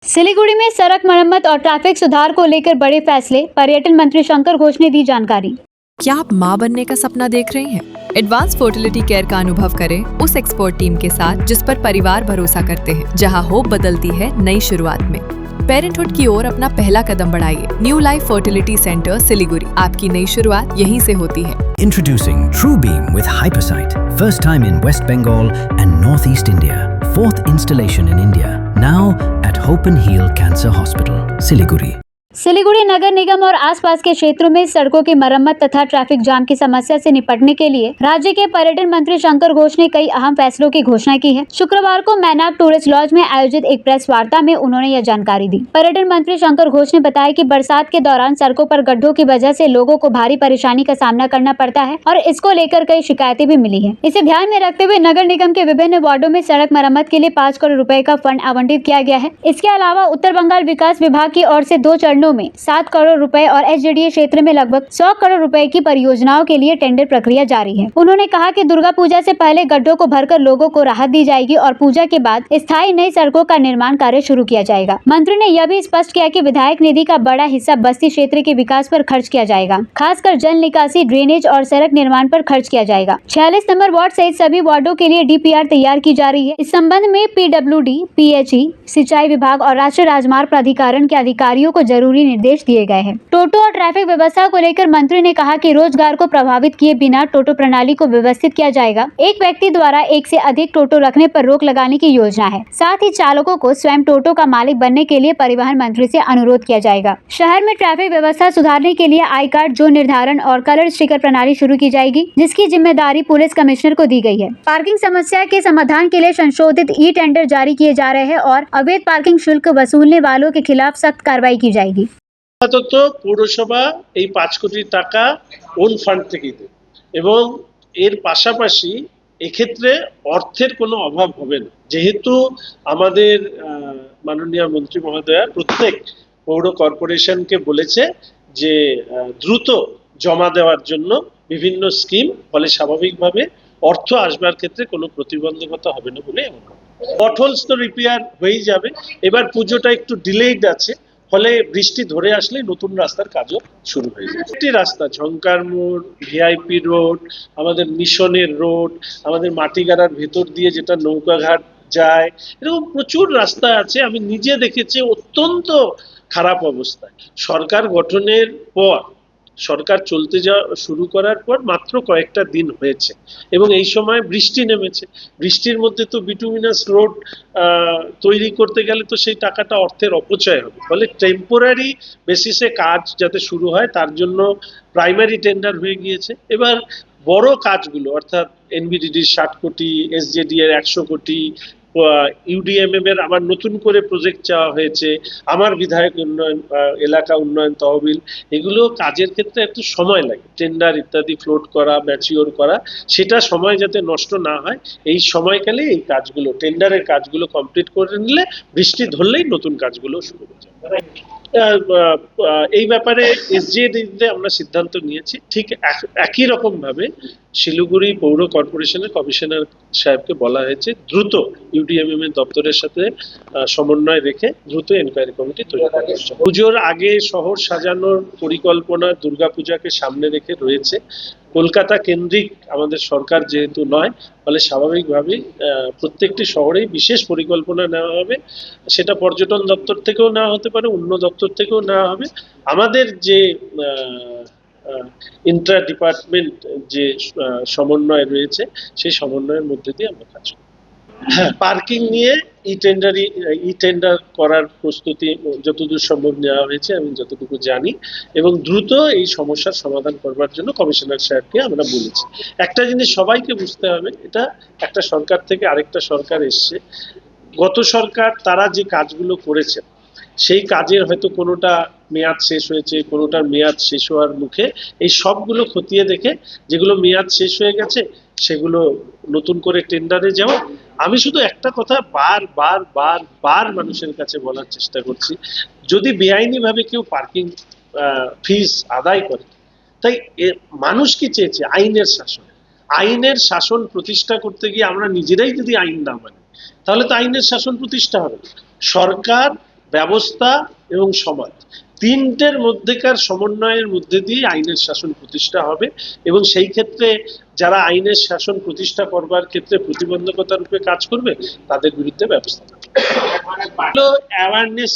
सिलीगुड़ी में सड़क मरम्मत और ट्रैफिक सुधार को लेकर बड़े फैसले, पर्यटन मंत्री शंकर घोष ने दी जानकारी। क्या आप माँ बनने का सपना देख रहे हैं? एडवांस फर्टिलिटी केयर का अनुभव करें उस एक्सपर्ट टीम के साथ जिस पर परिवार भरोसा करते हैं, जहां होप बदलती है नई शुरुआत में। पेरेंटहुड की ओर अपना पहला कदम बढ़ाइए। New life fertility centre Siliguri, आपकी नई शुरुआत यहीं से होती है। Introducing TrueBeam with Hypersight, first time in West Bengal and Northeast India. Fourth installation in India. Now at Hope and Heal Cancer Hospital, Siliguri. Siliguri नगर निगम और आसपास के क्षेत्रों में सड़कों की मरम्मत तथा ट्रैफिक जाम की समस्या से निपटने के लिए राज्य के पर्यटन मंत्री शंकर घोष ने कई अहम फैसलों की घोषणा की है। शुक्रवार को मैनाक टूरिस्ट लॉज में आयोजित एक प्रेस वार्ता में उन्होंने यह जानकारी दी। पर्यटन मंत्री शंकर घोष ने बताया कि बरसात के दौरान सड़कों पर गड्ढों की वजह से लोगों को भारी परेशानी का सामना करना पड़ता है और इसको लेकर कई शिकायतें भी मिली है। इसे ध्यान में रखते हुए नगर निगम के विभिन्न वार्डों में सड़क मरम्मत के लिए 5 करोड़ रुपए का फंड आवंटित किया गया है। इसके अलावा उत्तर बंगाल विकास विभाग की ओर से 2 चरणों में 7 करोड़ रुपए और एसजेडीए क्षेत्र में लगभग 100 करोड़ रुपए की परियोजनाओं के लिए टेंडर प्रक्रिया जारी है। उन्होंने कहा कि दुर्गा पूजा से पहले गड्ढों को भरकर लोगों को राहत दी जाएगी और पूजा के बाद स्थायी नई सड़कों का निर्माण कार्य शुरू किया जाएगा। मंत्री ने यह भी स्पष्ट किया कि विधायक निधि का बड़ा हिस्सा बस्ती क्षेत्र के विकास पर खर्च किया जाएगा, खासकर जल निकासी, ड्रेनेज और सड़क निर्माण पर खर्च किया जाएगा। 46 नंबर वार्ड सहित सभी वार्डों के लिए डीपीआर तैयार की जा रही है। इस संबंध में पीडब्ल्यूडी, पीएचई, सिंचाई विभाग और राष्ट्रीय राजमार्ग प्राधिकरण के अधिकारियों को जरूरी निर्देश दिए गए हैं। टोटो और ट्रैफिक व्यवस्था को लेकर मंत्री ने कहा कि रोजगार को प्रभावित किए बिना टोटो प्रणाली को व्यवस्थित किया जाएगा। एक व्यक्ति द्वारा एक से अधिक टोटो रखने पर रोक लगाने की योजना है। साथ ही चालकों को स्वयं टोटो का मालिक बनने के लिए परिवहन मंत्री से अनुरोध किया जाएगा। शहर में ट्रैफिक व्यवस्था सुधारने के लिए आई कार्ड जोन निर्धारण और कलर स्टिकर प्रणाली शुरू की जाएगी, जिसकी जिम्मेदारी पुलिस कमिश्नर को दी गई है। पार्किंग समस्या के समाधान के लिए संशोधित ई टेंडर जारी किए जा रहे हैं और अवैध पार्किंग शुल्क वसूलने वालों के खिलाफ सख्त कार्रवाई की जाएगी। আপাতত পৌরসভা এই 5 কোটি টাকা ওন ফান্ড থেকে দেবে এবং এর পাশাপাশি এক্ষেত্রে অর্থের কোনো অভাব হবে না, যেহেতু আমাদের মাননীয় মন্ত্রী মহোদয়া প্রত্যেক পৌর কর্পোরেশনকে বলেছে যে দ্রুত জমা দেওয়ার জন্য বিভিন্ন স্কিম, ফলে স্বাভাবিকভাবে অর্থ আসবার ক্ষেত্রে কোনো প্রতিবন্ধকতা হবে না বলে আমার মনে হয়। পটহোলস তো রিপেয়ার হয়েই যাবে। এবার পুজোটা একটু ডিলেইড আছে, ফলে বৃষ্টি ধরে আসলে নতুন রাস্তার কাজও শুরু হয়ে যাবে। একটি রাস্তা ঝঙ্কার মোড়, ভিআইপি রোড, আমাদের মিশনের রোড, আমাদের মাটিগাড়ার ভেতর দিয়ে যেটা নৌকাঘাট যায়, এরকম প্রচুর রাস্তা আছে। আমি নিজে দেখেছি অত্যন্ত খারাপ অবস্থায়। সরকার গঠনের পর, সরকার চলতে যাওয়া শুরু করার পর মাত্র কয়েকটা দিন হয়েছে এবং এই সময় বৃষ্টি নেমেছে। বৃষ্টির মধ্যে তো বিটুমিনাস রোড তৈরি করতে গেলে তো সেই টাকাটা অর্থের অপচয় হবে। ফলে টেম্পোরারি বেসিসে কাজ যাতে শুরু হয় তার জন্য প্রাইমারি টেন্ডার হয়ে গিয়েছে। এবার বড় কাজগুলো অর্থাৎ এনবিডিডির 60 কোটি, এসজেডি এর 100 কোটি, ইউডিএমএম এর আবার নতুন করে প্রজেক্ট চাওয়া হয়েছে, আমার বিধায়ক উন্নয়ন এলাকা উন্নয়ন তহবিল, এগুলো কাজের ক্ষেত্রে একটু সময় লাগে। টেন্ডার ইত্যাদি ফ্লোট করা, ম্যাচিওর করা, সেটা সময় যাতে নষ্ট না হয় এই সময়কালে এই কাজগুলো, টেন্ডারের কাজগুলো কমপ্লিট করে নিলে বৃষ্টি ধরলেই নতুন কাজগুলো শুরু হয়ে যাবে। এই ব্যাপারে এসজিএডিতে আমরা সিদ্ধান্ত নিয়েছি। ঠিক একই রকম ভাবে শিলিগুড়ি পৌর কর্পোরেশনের কমিশনার সাহেবকে বলা হয়েছে দ্রুত ইউডিএমএম এর দপ্তরের সাথে সমন্বয় রেখে দ্রুত এনকোয়ারি কমিটি তৈরি করা হচ্ছে। পুজোর আগে শহর সাজানোর পরিকল্পনা দুর্গাপূজাকে সামনে রেখে রয়েছে। কলকাতা কেন্দ্রিক আমাদের সরকার যেহেতু নয়, ফলে স্বাভাবিকভাবেই প্রত্যেকটি শহরেই বিশেষ পরিকল্পনা নেওয়া হবে। সেটা পর্যটন দপ্তর থেকেও নেওয়া হতে পারে, অন্য দপ্তর থেকেও নেওয়া হবে। আমাদের যে ইন্টার ডিপার্টমেন্ট যে সমন্বয় রয়েছে সেই সমন্বয়ের মধ্যে দিয়ে আমরা কাজ করি। হ্যাঁ, পার্কিং নিয়ে ই টেন্ডার করার প্রস্তুতি যতদূর সম্ভব নেওয়া হয়েছে আমি যতটুকু জানি, এবং দ্রুত এই সমস্যার সমাধান করবার জন্য কমিশনার সাহেবকে আমরা বলেছি। একটা জিনিস সবাইকে বুঝতে হবে, এটা একটা সরকার থেকে আরেকটা সরকার এসছে। গত সরকার তারা যে কাজগুলো করেছে সেই কাজের হয়তো কোনোটা মেয়াদ শেষ হয়েছে, কোনোটার মেয়াদ শেষ হওয়ার মুখে, এই সবগুলো খতিয়ে দেখে যেগুলো মেয়াদ শেষ হয়ে গেছে সেগুলো নতুন করে টেন্ডারে যাওয়া। আমি শুধু একটা কথা বার মানুষের কাছে বলার চেষ্টা করছি, যদি বেআইনিভাবে কেউ পার্কিং ফিস আদায় করে, তাই মানুষ কি চেয়েছে? আইনের শাসন। আইনের শাসন প্রতিষ্ঠা করতে গিয়ে আমরা নিজেরাই যদি আইন না মানি, তাহলে তো আইনের শাসন প্রতিষ্ঠা হবে না। সরকার ব্যবস্থা এবং সমাজ, তিনটের মধ্যেকার সমন্বয়ের মধ্যে দিয়ে আইনের শাসন প্রতিষ্ঠা হবে। এবং সেই ক্ষেত্রে যারা আইনের শাসন প্রতিষ্ঠা করবার ক্ষেত্রে প্রতিবন্ধকতা রূপে কাজ করবে তাদের বিরুদ্ধে ব্যবস্থা নেওয়া হবে। অ্যাওয়ারনেস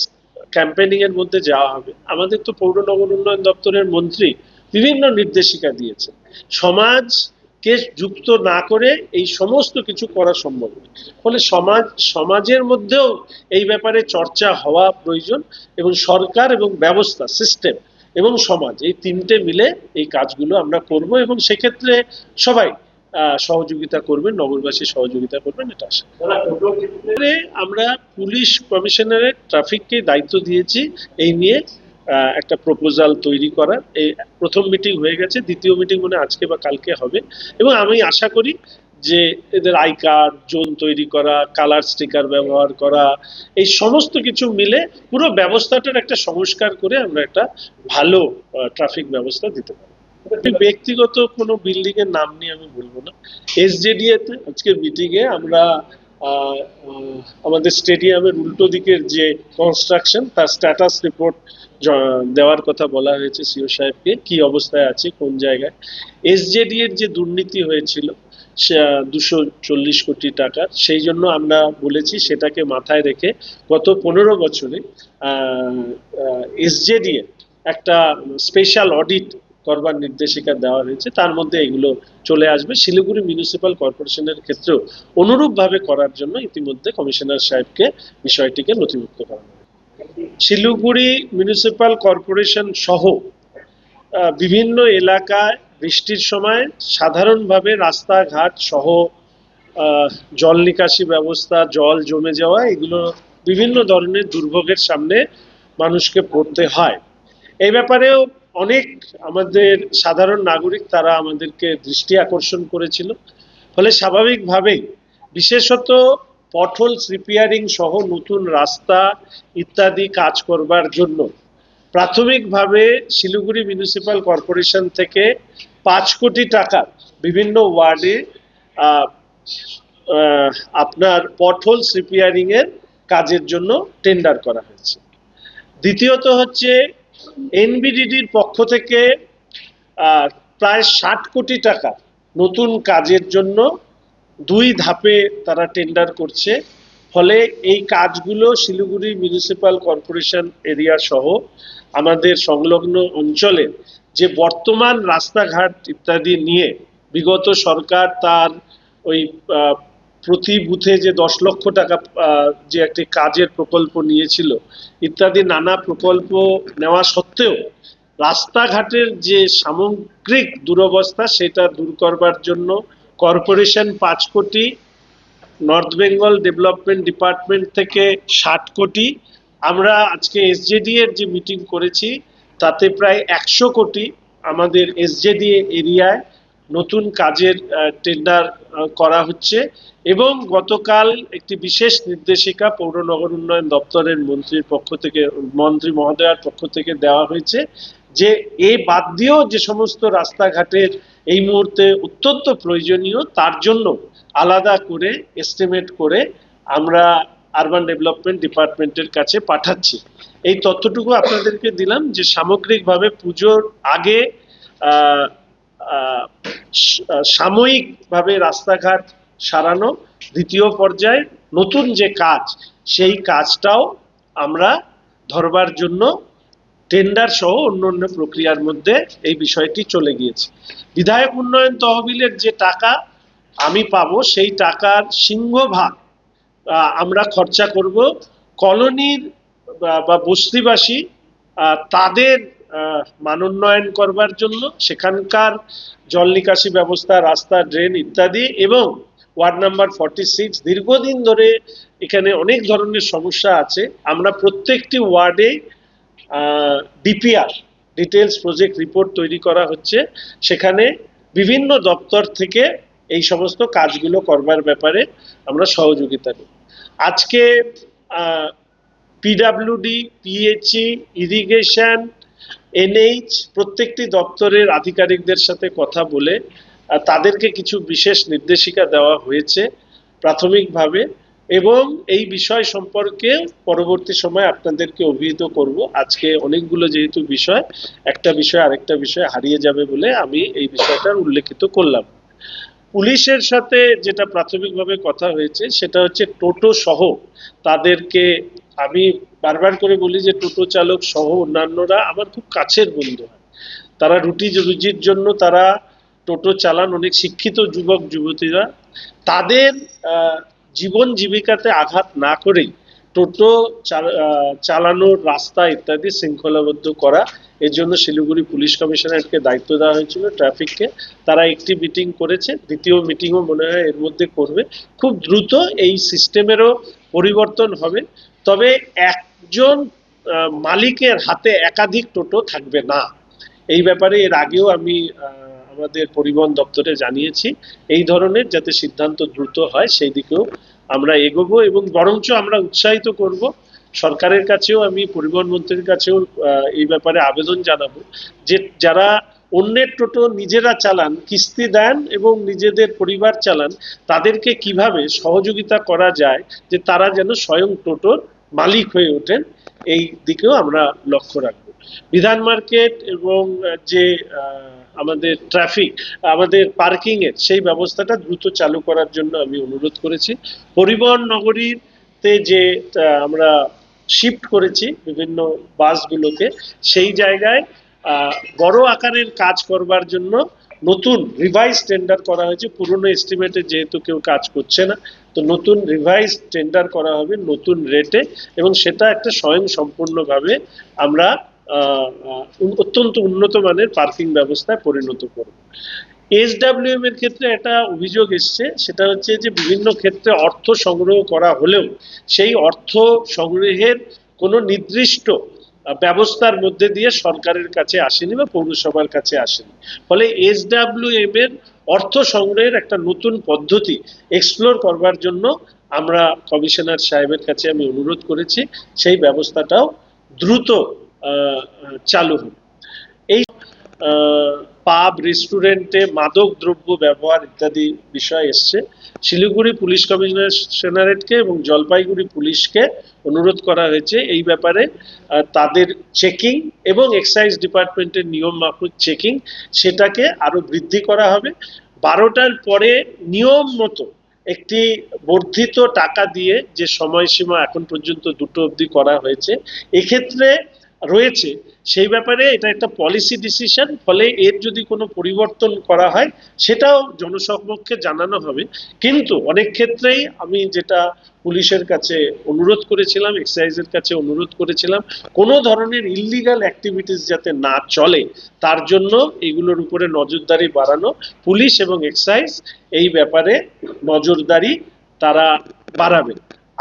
ক্যাম্পেনিং এর মধ্যে যাওয়া হবে। আমাদের তো পৌর নগর উন্নয়ন দপ্তরের মন্ত্রী বিভিন্ন নির্দেশিকা দিয়েছে, সমাজকে যুক্ত না করে এই সমস্ত কিছু করা সম্ভব নয়। ফলে সমাজের মধ্যেও এই ব্যাপারে চর্চা হওয়া প্রয়োজন, এবং সরকার এবং ব্যবস্থা, সিস্টেম এবং সমাজ, এই তিনটে মিলে এই কাজগুলো আমরা করব, এবং সেক্ষেত্রে সবাই সহযোগিতা করবেন, নগরবাসী সহযোগিতা করবেন, এটা আশা। আমরা পুলিশ কমিশনারের ট্রাফিককে দায়িত্ব দিয়েছি এই নিয়ে একটা প্রপোজাল তৈরি করার। এই প্রথম মিটিং হয়ে গেছে, দ্বিতীয় মিটিং মনে আজকে বা কালকে হবে, এবং আমি আশা করি যে এদের আই কার্ড, জোন তৈরি করা, কালার স্টিকার ব্যবহার করা, এই সমস্ত কিছু মিলে পুরো ব্যবস্থাটার একটা সংস্কার করে আমরা একটা ভালো ট্রাফিক ব্যবস্থা দিতে পারি। ব্যক্তিগত কোনো বিল্ডিং এর নাম নিয়ে আমি বলবো না। এসজেডিএ তে আজকে মিটিং এ আমরা আমাদের স্টেডিয়ামের উল্টো দিকের যে কনস্ট্রাকশন তার স্ট্যাটাস রিপোর্ট দেওয়ার কথা বলা হয়েছে সিও সাহেবকে, কি অবস্থায় আছে, কোন জায়গায়। এসজেডি এর যে দুর্নীতি হয়েছিল 240 কোটি টাকা, সেই জন্য আমরা বলেছি সেটাকে মাথায় রেখে গত 15 বছরে এসজেডি এর একটা স্পেশাল অডিট করবার নির্দেশিকা দেওয়া হয়েছে, তার মধ্যে এগুলো চলে আসবে। শিলিগুড়ি মিউনিসিপাল কর্পোরেশনের ক্ষেত্রেও অনুরূপভাবে করার জন্য ইতিমধ্যে কমিশনার সাহেবকে বিষয়টিকে নথিভুক্ত করা হবে। শিলিগুড়ি মিউনিসিপাল কর্পোরেশন সহ বিভিন্ন এলাকায় বৃষ্টির সময় সাধারণভাবে রাস্তাঘাট সহ জল নিকাশি ব্যবস্থা, জল জমে যাওয়া, এগুলো বিভিন্ন ধরনের দুর্ভোগের সামনে মানুষকে পড়তে হয়। এই ব্যাপারেও অনেক আমাদের সাধারণ নাগরিক তারা আমাদেরকে দৃষ্টি আকর্ষণ করেছিল। ফলে স্বাভাবিকভাবেই বিশেষত পটহোলস রিপেয়ারিং সহ নতুন রাস্তা ইত্যাদি কাজ করবার জন্য প্রাথমিকভাবে শিলিগুড়ি মিউনিসিপাল কর্পোরেশন থেকে 5 কোটি টাকা বিভিন্ন ওয়ার্ডে আপনার পটহোলস রিপেয়ারিং এর কাজের জন্য টেন্ডার করা হয়েছে। দ্বিতীয়ত হচ্ছে এনবিডিডির পক্ষ থেকে প্রায় 60 কোটি টাকা নতুন কাজের জন্য 2 ধাপে তারা টেন্ডার করছে। ফলে এই কাজগুলো শিলিগুড়ি মিউনিসিপাল কর্পোরেশন এরিয়া সহ আমাদের সংলগ্ন অঞ্চলে যে বর্তমান রাস্তাঘাট ইত্যাদি নিয়ে বিগত সরকার তার ওই প্রতি বুথে যে 10 লক্ষ টাকা যে একটি কাজের প্রকল্প নিয়েছিল ইত্যাদি নানা প্রকল্প নেওয়া সত্ত্বেও রাস্তাঘাটের যে সামগ্রিক দুরবস্থা সেটা দূর করবার জন্য কর্পোরেশন 5 কোটি, নর্থ বেঙ্গল ডেভেলপমেন্ট ডিপার্টমেন্ট থেকে 60 কোটি, আমরা আজকে এসজেডি এর যে মিটিং করেছি তাতে প্রায় 100 কোটি আমাদের এসজেডি এরিয়ায় নতুন কাজের টেন্ডার করা হচ্ছে। এবং গতকাল একটি বিশেষ নির্দেশিকা পৌর নগর উন্নয়ন দপ্তরের মন্ত্রী মহোদয়ার পক্ষ থেকে দেওয়া হয়েছে যে এই বাদ দিয়েও যে সমস্ত রাস্তাঘাটের এই মুহূর্তে অত্যন্ত প্রয়োজনীয় তার জন্য আলাদা করে এস্টিমেট করে আমরা আরবান ডেভেলপমেন্ট ডিপার্টমেন্টের কাছে পাঠাচ্ছি। এই তথ্যটুকু আপনাদেরকে দিলাম যে সামগ্রিকভাবে পুজোর আগে সাময়িকভাবে রাস্তাঘাট সারানো, দ্বিতীয় পর্যায়ে নতুন যে কাজ সেই কাজটাও আমরা ধরবার জন্য টেন্ডার সহ অন্য প্রক্রিয়ার মধ্যে এই বিষয়টি চলে গিয়েছে। বিধায়ক উন্নয়ন তহবিলের যে টাকা আমি পাবো সেই টাকার সিংহভাগ আমরা খরচা করব কলোনির বা বস্তিবাসী তাদের মানোন্নয়ন করবার জন্য, সেখানকার জল নিকাশি ব্যবস্থা, রাস্তা, ড্রেন ইত্যাদি। এবং ওয়ার্ড নাম্বার 46 দীর্ঘদিন ধরে এখানে অনেক ধরনের সমস্যা আছে। আমরা প্রত্যেকটি ওয়ার্ডে ডিপিআর, ডিটেলস প্রজেক্ট রিপোর্ট তৈরি করা হচ্ছে, সেখানে বিভিন্ন দপ্তর থেকে এই সমস্ত কাজগুলো করবার ব্যাপারে আমরা সহযোগিতা করি। আজকে পিডাব্লিউডি, পিএইচই, ইরিগেশন, এনএইচ প্রত্যেকটি দপ্তরের আধিকারিকদের সাথে কথা বলে তাদেরকে কিছু বিশেষ নির্দেশিকা দেওয়া হয়েছে প্রাথমিকভাবে এবং এই বিষয় সম্পর্কে পরবর্তী সময় আপনাদেরকে অভিহিত করব। আজকে অনেকগুলো যেহেতু বিষয়, একটা বিষয় আরেকটা বিষয় হারিয়ে যাবে বলে আমি এই বিষয়টা উল্লেখিত করলাম। পুলিশের সাথে যেটা প্রাথমিকভাবে কথা হয়েছে সেটা হচ্ছে টোটো সহ তাদেরকে, আমি বারবার করে বলি যে টোটো চালক সহ অন্যান্যরা আমার খুব কাছের বন্ধু হয়। তারা রুজির জন্য তারা টোটো চালান, অনেক শিক্ষিত যুবক যুবতীরা। তাদের জীবন জীবিকাতে আঘাত না করেই টোটো চালানোর রাস্তা ইত্যাদি শৃঙ্খলাবদ্ধ করা, এর জন্য শিলিগুড়ি পুলিশ কমিশনারকে দায়িত্ব দেওয়া হয়েছিল ট্রাফিককে। তারা একটি মিটিং করেছে, দ্বিতীয় মিটিংও মনে হয় এর মধ্যে করবে। খুব দ্রুত এই সিস্টেমেরও পরিবর্তন হবে। তবে একজন মালিকের হাতে একাধিক টোটো থাকবে না। এই ব্যাপারে এর আগেও আমি আমাদের পরিবহন দপ্তরে জানিয়েছি। এই ধরনের যাতে সিদ্ধান্ত দ্রুত হয় সেই দিকেও আমরা এগোবো, এবং বরঞ্চ আমরা উৎসাহিত করব। সরকারের কাছেও আমি পরিবহন মন্ত্রীর কাছেও এই ব্যাপারে আবেদন জানাবো যে যারা অন্যের টোটো নিজেরা চালান, কিস্তি দেন এবং নিজেদের পরিবার চালান, তাদেরকে কিভাবে সহযোগিতা করা যায় যে তারা যেন স্বয়ং টোটোর মালিক হয়ে ওঠেন, এই দিকেও আমরা লক্ষ্য রাখবো। বিধান মার্কেট এবং যে আমাদের ট্রাফিক, আমাদের পার্কিং এর সেই ব্যবস্থাটা দ্রুত চালু করার জন্য আমি অনুরোধ করেছি। পরিবহন নগরীতে যে আমরা শিফট করেছি বিভিন্ন বাসগুলোকে, সেই জায়গায় বড় আকারের কাজ করবার জন্য নতুন রিভাইজ টেন্ডার করা হয়েছে। পুরনো এস্টিমেটে যেহেতু কেউ কাজ করছে না, তো নতুন রিভাইজ টেন্ডার করা হবে নতুন রেটে, এবং সেটা একটা স্বয়ং সম্পূর্ণভাবে আমরা অত্যন্ত উন্নত মানের পার্কিং ব্যবস্থায় পরিণত করব। SWM এর ক্ষেত্রে একটা অভিযোগ এসছে, সেটা হচ্ছে যে বিভিন্ন ক্ষেত্রে অর্থ সংগ্রহ করা হলেও সেই অর্থ সংগ্রহের কোনো নির্দিষ্ট ব্যবস্থার মধ্যে দিয়ে সরকারের কাছে আসেনি বা পৌরসভার কাছে আসেনি। ফলে SWM এর অর্থ সংগ্রহের একটা নতুন পদ্ধতি এক্সপ্লোর করবার জন্য আমরা কমিশনার সাহেবের কাছে আমি অনুরোধ করেছি, সেই ব্যবস্থাটাও দ্রুত চালু হবে। এই পাব, রেস্টুরেন্টে মাদক দ্রব্য ব্যবহার ইত্যাদি বিষয় এসছে। শিলিগুড়ি পুলিশ কমিশনারেটকে এবং জলপাইগুড়ি পুলিশকে অনুরোধ করা হয়েছে এই ব্যাপারে তাদের চেকিং এবং এক্সাইজ ডিপার্টমেন্টের নিয়ম মাফিক চেকিং সেটাকে আরো বৃদ্ধি করা হবে। 12টার পরে নিয়ম মতো একটি বর্ধিত টাকা দিয়ে যে সময়সীমা এখন পর্যন্ত 2টো অবধি করা হয়েছে এক্ষেত্রে রয়েছে, সেই ব্যাপারে এটা একটা পলিসি ডিসিশন। ফলে এর যদি কোনো পরিবর্তন করা হয় সেটাও জনসমক্ষে জানানো হবে। কিন্তু অনেক ক্ষেত্রেই আমি যেটা পুলিশের কাছে অনুরোধ করেছিলাম, এক্সাইজের কাছে অনুরোধ করেছিলাম, কোনো ধরনের ইললিগাল অ্যাক্টিভিটিস যাতে না চলে তার জন্য এগুলোর উপরে নজরদারি বাড়ানো। পুলিশ এবং এক্সাইজ এই ব্যাপারে নজরদারি তারা বাড়াবে।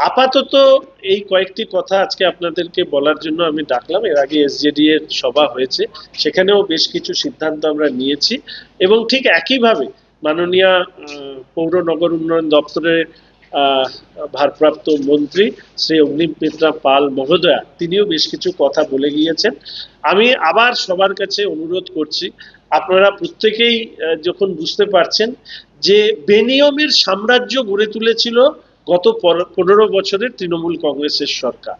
আপাতত এই কয়েকটি কথা আজকে আপনাদেরকে বলার জন্য আমি ডাকলাম। এর আগে SJD এর সভা হয়েছে, সেখানেও বেশ কিছু সিদ্ধান্ত আমরা নিয়েছি, এবং ঠিক একইভাবে মাননীয় পৌর নগর উন্নয়ন দপ্তরের ভারপ্রাপ্ত মন্ত্রী শ্রী অগ্নিমিত্রা পাল মহোদয়া তিনিও বেশ কিছু কথা বলে গিয়েছেন। আমি আবার সবার কাছে অনুরোধ করছি, আপনারা প্রত্যেকেই যখন বুঝতে পারছেন যে বেনিয়মের সাম্রাজ্য গড়ে তুলেছিল গত 15 বছরের তৃণমূল কংগ্রেসের সরকার,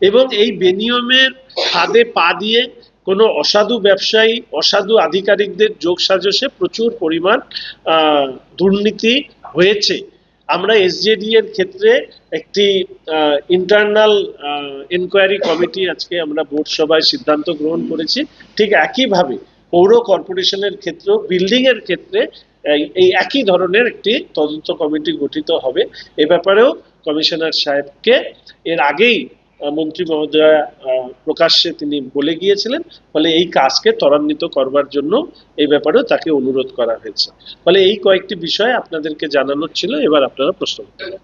এবং এই বেনিয়মের ফাঁদে পা দিয়ে কোনো অসাধু ব্যবসায়ী, অসাধু আধিকারিকদের যোগ সাজসে প্রচুর পরিমাণ দুর্নীতি হয়েছে। আমরা SJD এর ক্ষেত্রে একটি ইন্টারনাল ইনকোয়ারি কমিটি আজকে আমরা বোর্ড সভায় সিদ্ধান্ত গ্রহণ করেছি। ঠিক একইভাবে পৌর কর্পোরেশনের ক্ষেত্রেও, বিল্ডিং এর ক্ষেত্রে এই একই ধরনের একটি তদন্ত কমিটি গঠিত হবে। এ ব্যাপারেও কমিশনার সাহেবকে এর আগেই মন্ত্রী মহোদয়া প্রকাশ্যে তিনি বলে গিয়েছিলেন। ফলে এই কাজকে ত্বরান্বিত করবার জন্য এই ব্যাপারেও তাকে অনুরোধ করা হয়েছে। ফলে এই কয়েকটি বিষয় আপনাদেরকে জানানোর ছিল। এবার আপনারা প্রশ্ন করুন।